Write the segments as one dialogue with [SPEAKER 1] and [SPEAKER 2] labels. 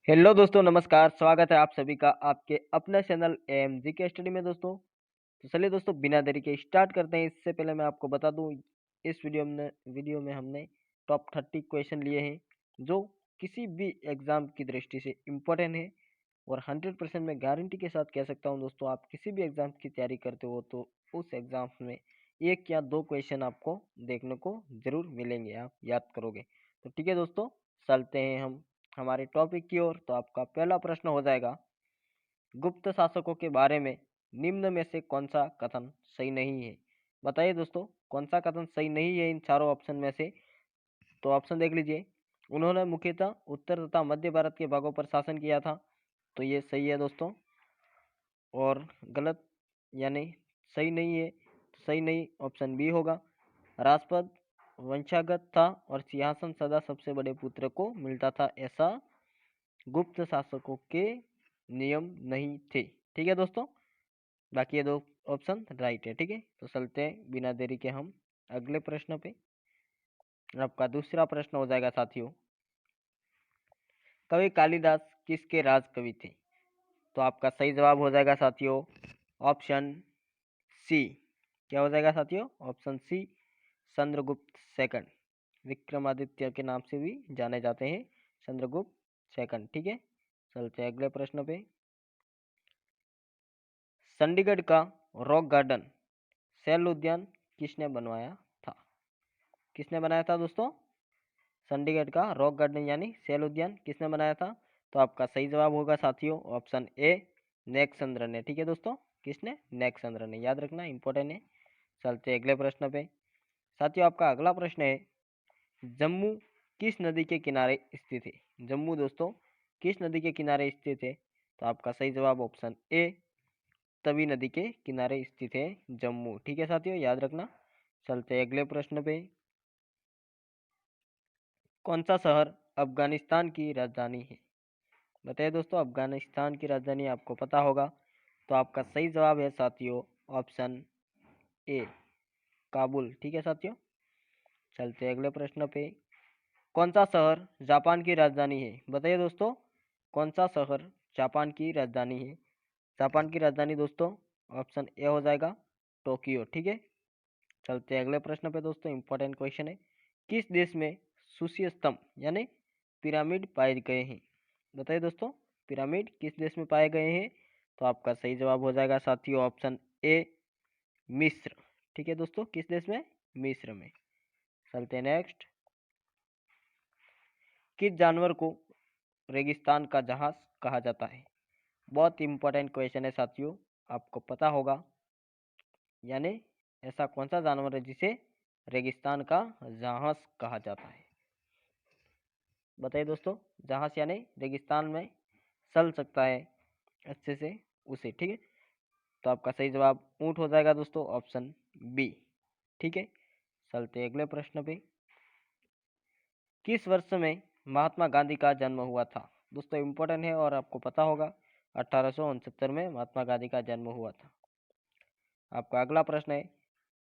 [SPEAKER 1] Hello दोस्तों, नमस्कार। स्वागत है आप सभी का आपके अपने चैनल एम जी के स्टडी में दोस्तों। तो चलिए दोस्तों, बिना देरी के स्टार्ट करते हैं। इससे पहले मैं आपको बता दूं, इस वीडियो में हमने टॉप 30 क्वेश्चन लिए हैं जो किसी भी एग्जाम की दृष्टि से इम्पोर्टेंट है। और 100% मैं गारंटी के साथ कह सकता हूं दोस्तों, आप किसी भी एग्जाम की तैयारी करते हो तो उस एग्जाम में एक या दो क्वेश्चन आपको देखने को जरूर मिलेंगे, आप याद करोगे। तो ठीक है दोस्तों, चलते हैं हम हमारे टॉपिक की ओर। तो आपका पहला प्रश्न हो जाएगा, गुप्त शासकों के बारे में निम्न में से कौन सा कथन सही नहीं है। बताइए दोस्तों, कौन सा कथन सही नहीं है इन चारों ऑप्शन में से। तो ऑप्शन देख लीजिए। उन्होंने मुख्यतः उत्तर तथा मध्य भारत के भागों पर शासन किया था, तो ये सही है दोस्तों। और गलत यानी सही नहीं है, तो सही नहीं ऑप्शन बी होगा। राजपद वंशागत था और सिंहासन सदा सबसे बड़े पुत्र को मिलता था, ऐसा गुप्त शासकों के नियम नहीं थे। ठीक है दोस्तों, बाकी ये दो ऑप्शन राइट है। ठीक है, तो चलते हैं बिना देरी के हम अगले प्रश्न पे। आपका दूसरा प्रश्न हो जाएगा साथियों, कवि कालिदास किसके राज कवि थे। तो आपका सही जवाब हो जाएगा साथियों ऑप्शन सी। क्या हो जाएगा साथियों? Option C, Chandragupta second. Vikramaditya के नाम से भी जाने जाते हैं चंद्रगुप्त सेकंड। ठीक है, चलते हैं अगले प्रश्न पे। चंडीगढ़ का रॉक गार्डन शैल उद्यान किसने बनवाया था? किसने बनाया था दोस्तों? चंडीगढ़ का रॉक गार्डन यानी शैल उद्यान किसने बनाया था? तो आपका सही जवाब होगा साथियों ऑप्शन ए, नेकचंद्र ने। ठीक है दोस्तों, किसने? नेकचंद्र ने, याद रखना, इंपॉर्टेंट है। चलते अगले प्रश्न पे। साथियों, आपका अगला प्रश्न है, जम्मू किस नदी के किनारे स्थित है? जम्मू दोस्तों किस नदी के किनारे स्थित है? तो आपका सही जवाब ऑप्शन ए, तवी नदी के किनारे स्थित है जम्मू। ठीक है साथियों, याद रखना। चलते अगले प्रश्न पे। कौन सा शहर अफगानिस्तान की राजधानी है? बताइए दोस्तों, अफगानिस्तान की राजधानी आपको पता होगा। तो आपका सही जवाब है साथियों ऑप्शन ए, काबुल। ठीक है साथियों, चलते अगले प्रश्न पे। कौन सा शहर जापान की राजधानी है? बताइए दोस्तों, कौन सा शहर जापान की राजधानी है? जापान की राजधानी दोस्तों ऑप्शन ए हो जाएगा, टोक्यो। ठीक है, चलते हैं अगले प्रश्न पे दोस्तों। इंपॉर्टेंट क्वेश्चन है, किस देश में सूर्य स्तंभ यानी पिरामिड पाए गए हैं? बताइए दोस्तों, पिरामिड किस देश में पाए गए हैं? तो आपका सही जवाब हो जाएगा साथियों ऑप्शन ए, मिस्र। ठीक है दोस्तों, किस देश में? मिस्र में। चलते हैं नेक्स्ट। किस जानवर को रेगिस्तान का जहाज कहा जाता है? बहुत इंपॉर्टेंट क्वेश्चन है साथियों, आपको पता होगा। यानी ऐसा कौन सा जानवर है जिसे रेगिस्तान का जहाज कहा जाता है? बताइए दोस्तों, जहाज यानी रेगिस्तान में चल सकता है अच्छे से उसे। ठीक है, तो आपका सही जवाब ऊंट हो जाएगा दोस्तों ऑप्शन बी। ठीक है, चलते अगले प्रश्न पे। किस वर्ष में महात्मा गांधी का जन्म हुआ था? दोस्तों इम्पोर्टेंट है और आपको पता होगा, 1869 में महात्मा गांधी का जन्म हुआ था। आपका अगला प्रश्न है,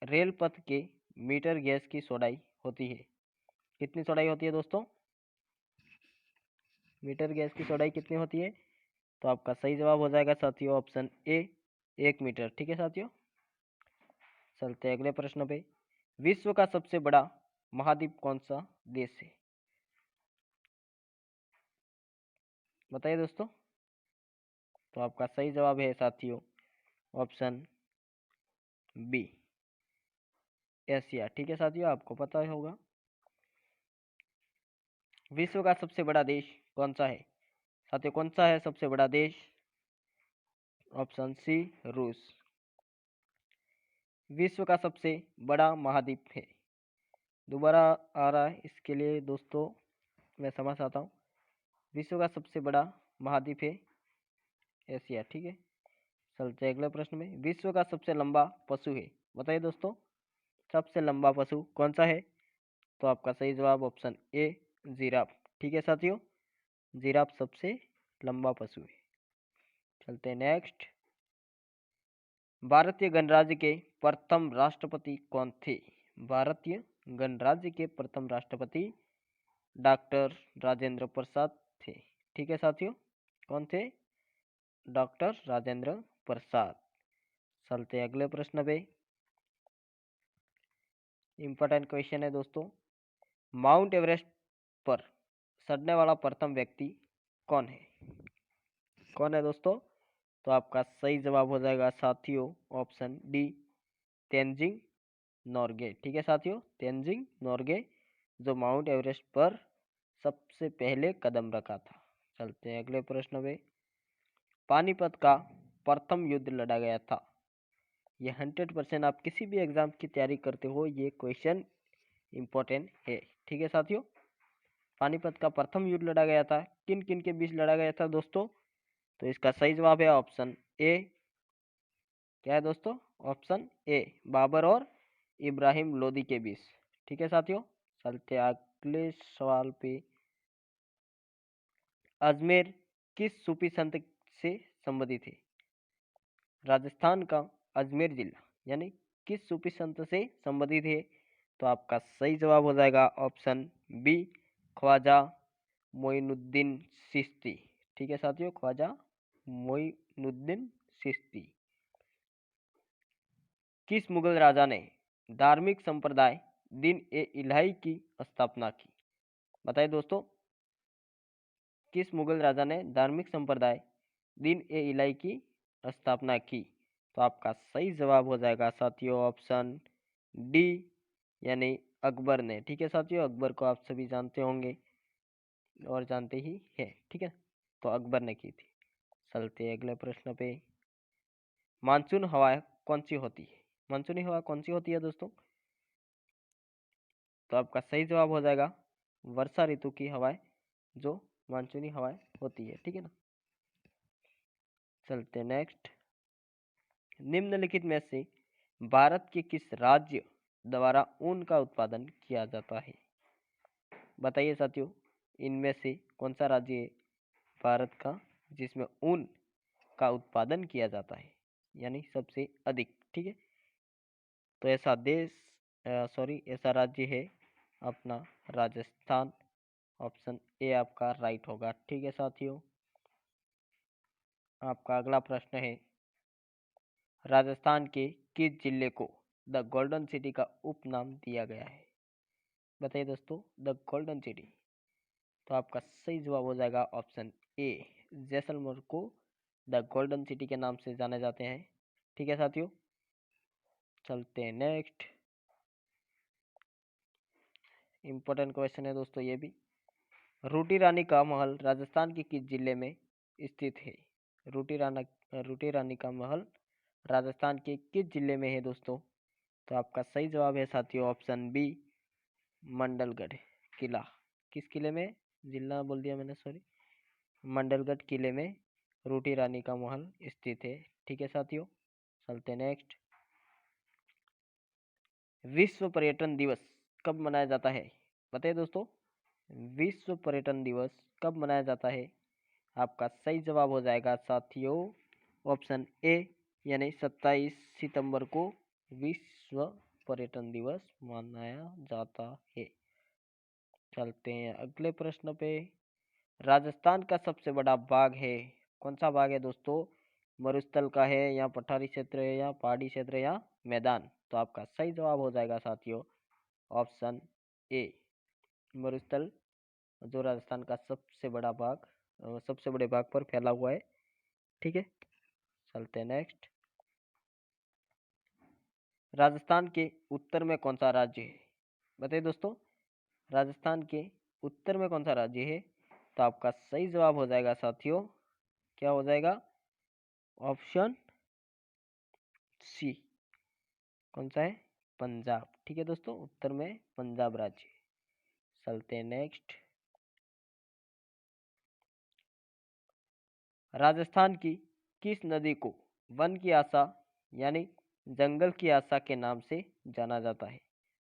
[SPEAKER 1] रेल पथ के मीटर गैस की चौड़ाई होती है? कितनी चौड़ाई होती है दोस्तों? मीटर गैस की चौड़ाई कितनी होती है? तो आपका सही जवाब हो जाएगा साथियों ऑप्शन ए, 1 मीटर। ठीक है साथियों, चलते हैं अगले प्रश्न पे। विश्व का सबसे बड़ा महाद्वीप कौन सा देश है? बताइए दोस्तों। तो आपका सही जवाब है साथियों ऑप्शन बी, एशिया। ठीक है साथियों, आपको पता होगा। विश्व का सबसे बड़ा देश कौन सा है साथियों? कौन सा है सबसे बड़ा देश? ऑप्शन सी, रूस। विश्व का सबसे बड़ा महाद्वीप है, दोबारा आ रहा है इसके लिए दोस्तों, मैं समझ आता हूँ। विश्व का सबसे बड़ा महाद्वीप है एशिया। ठीक है, चलते हैं अगले प्रश्न में। विश्व का सबसे लंबा पशु है? बताइए दोस्तों, सबसे लंबा पशु कौन सा है? तो आपका सही जवाब ऑप्शन ए, जिराफ। ठीक है साथियों, जिराफ सबसे लंबा पशु है। चलते हैं नेक्स्ट। भारतीय गणराज्य के प्रथम राष्ट्रपति कौन थे? भारतीय गणराज्य के प्रथम राष्ट्रपति डॉक्टर राजेंद्र प्रसाद थे। ठीक है साथियों, कौन थे? डॉक्टर राजेंद्र प्रसाद। चलते अगले प्रश्न पे। इंपॉर्टेंट क्वेश्चन है दोस्तों, माउंट एवरेस्ट पर चढ़ने वाला प्रथम व्यक्ति कौन है? कौन है दोस्तों? तो आपका सही जवाब हो जाएगा साथियों ऑप्शन डी, तेनजिंग नोर्गे। ठीक है साथियों, तेनजिंग नोर्गे, जो माउंट एवरेस्ट पर सबसे पहले कदम रखा था। चलते हैं अगले प्रश्न पे। पानीपत का प्रथम युद्ध लड़ा गया था। ये 100% आप किसी भी एग्जाम की तैयारी करते हो, ये क्वेश्चन इंपॉर्टेंट है। ठीक है साथियों, पानीपत का प्रथम युद्ध लड़ा गया था, किन किन के बीच लड़ा गया था दोस्तों? तो इसका सही जवाब है ऑप्शन ए। क्या है दोस्तों? ऑप्शन ए, बाबर और इब्राहिम लोदी के बीच। ठीक है साथियों, चलते अगले सवाल पे। अजमेर किस सूफी संत से संबंधित है? राजस्थान का अजमेर जिला यानी किस सूफी संत से संबंधित है? तो आपका सही जवाब हो जाएगा ऑप्शन बी, ख्वाजा मोइनुद्दीन चिश्ती। ठीक है साथियों, ख्वाजा मोइनुद्दीन चिश्ती। किस मुगल राजा ने धार्मिक संप्रदाय दीन ए इलाही की स्थापना की? बताइए दोस्तों, किस मुगल राजा ने धार्मिक संप्रदाय दीन ए इलाही की स्थापना की? तो आपका सही जवाब हो जाएगा साथियों ऑप्शन डी, यानी अकबर ने। ठीक है साथियों, अकबर को आप सभी जानते होंगे और जानते ही है। ठीक है, तो अकबर ने की थी। चलते अगले प्रश्न पे। मानसून हवा कौन सी होती है? मानसूनी हवा कौन सी होती है दोस्तों? तो आपका सही जवाब हो जाएगा वर्षा ऋतु की हवाएं, जो मानसूनी हवाएं होती है। ठीक है ना, चलते नेक्स्ट। निम्नलिखित में से भारत के किस राज्य द्वारा ऊन का उत्पादन किया जाता है? बताइए साथियों, इनमें से कौन सा राज्य है भारत का जिसमें ऊन का उत्पादन किया जाता है, यानी सबसे अधिक? ठीक है, तो ऐसा देश ऐसा राज्य है अपना राजस्थान। ऑप्शन ए आपका राइट होगा। ठीक है साथियों, आपका अगला प्रश्न है, राजस्थान के किस जिले को द गोल्डन सिटी का उपनाम दिया गया है? बताइए दोस्तों, द गोल्डन सिटी। तो आपका सही जवाब हो जाएगा ऑप्शन ए, जैसलमेर को द गोल्डन सिटी के नाम से जाने जाते हैं। ठीक है साथियों, चलते हैं नेक्स्ट। इंपॉर्टेंट क्वेश्चन है दोस्तों ये भी। रूटी रानी का महल राजस्थान के किस जिले में स्थित है? रूटी रानी का महल राजस्थान के किस जिले में है दोस्तों? तो आपका सही जवाब है साथियों ऑप्शन बी, मंडलगढ़ किला। किस किले में? जिला बोल दिया मैंने, सॉरी। मंडलगढ़ किले में रूटी रानी का महल स्थित है। ठीक है साथियों, चलते नेक्स्ट। विश्व पर्यटन दिवस कब मनाया जाता है? बताइए दोस्तों, विश्व पर्यटन दिवस कब मनाया जाता है? आपका सही जवाब हो जाएगा साथियों ऑप्शन ए, यानी 27 सितंबर को विश्व पर्यटन दिवस मनाया जाता है। चलते हैं अगले प्रश्न पे। राजस्थान का सबसे बड़ा बाग है, कौन सा बाग है दोस्तों? मरुस्थल का है या पठारी क्षेत्र है या पहाड़ी क्षेत्र या मैदान? तो आपका सही जवाब हो जाएगा साथियों ऑप्शन ए, मरुस्थल, जो राजस्थान का सबसे बड़ा बाग, सबसे बड़े बाग पर फैला हुआ है। ठीक है, चलते हैं नेक्स्ट। राजस्थान के उत्तर में कौन सा राज्य है? बताइए दोस्तों, राजस्थान के उत्तर में कौन सा राज्य है? तो आपका सही जवाब हो जाएगा साथियों, क्या हो जाएगा? ऑप्शन सी, कौन सा है? पंजाब। ठीक है दोस्तों, उत्तर में पंजाब राज्य। चलते हैं नेक्स्ट। राजस्थान की किस नदी को वन की आशा यानी जंगल की आशा के नाम से जाना जाता है?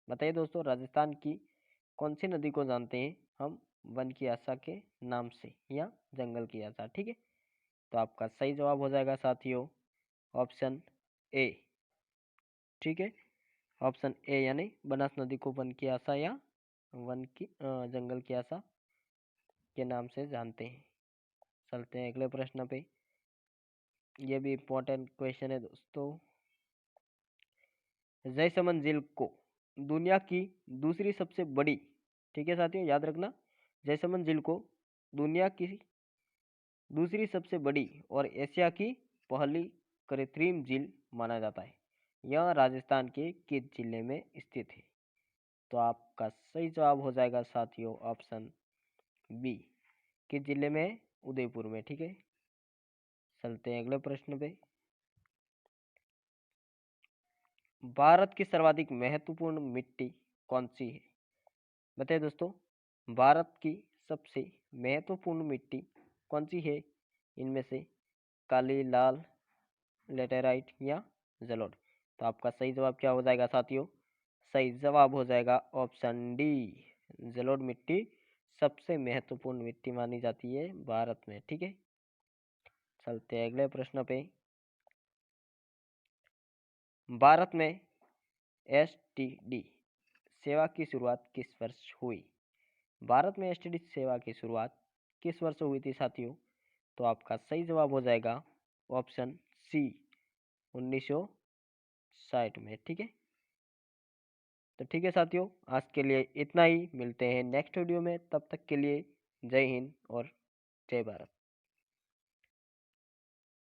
[SPEAKER 1] बताइए दोस्तों, राजस्थान की कौन सी नदी को जानते हैं हम वन की आशा के नाम से या जंगल की आशा? ठीक है, तो आपका सही जवाब हो जाएगा साथियों ऑप्शन ए। ठीक है, ऑप्शन ए, यानी बनास नदी को वन की आशा या वन की जंगल की आशा के नाम से जानते हैं। चलते हैं अगले प्रश्न पे। ये भी इम्पोर्टेंट क्वेश्चन है दोस्तों। जयसमंद झील को दुनिया की दूसरी सबसे बड़ी, ठीक है साथियों याद रखना, जयसमंद झील को दुनिया की दूसरी सबसे बड़ी और एशिया की पहली कृत्रिम झील माना जाता है। यह राजस्थान के किस जिले में स्थित है? तो आपका सही जवाब हो जाएगा साथियों ऑप्शन बी। किस जिले में? उदयपुर में, ठीक है। चलते हैं अगले प्रश्न पे। भारत की सर्वाधिक महत्वपूर्ण मिट्टी कौन सी है? बताइए दोस्तों, भारत की सबसे महत्वपूर्ण मिट्टी कौन सी है इनमें से? काली, लाल, लेटेराइट या जलोढ़? तो आपका सही जवाब क्या हो जाएगा साथियों? सही जवाब हो जाएगा ऑप्शन डी, जलोढ़ मिट्टी सबसे महत्वपूर्ण मिट्टी मानी जाती है भारत में, ठीक है। चलते हैं अगले प्रश्न पे। भारत में एसटीडी सेवा की शुरुआत किस वर्ष हुई? भारत में एसटीडी सेवा की शुरुआत किस वर्ष हुई थी साथियों? तो आपका सही जवाब हो जाएगा ऑप्शन सी, 1960 में, ठीक है। तो ठीक है साथियों, आज के लिए इतना ही। मिलते हैं नेक्स्ट वीडियो में, तब तक के लिए जय हिंद और जय भारत।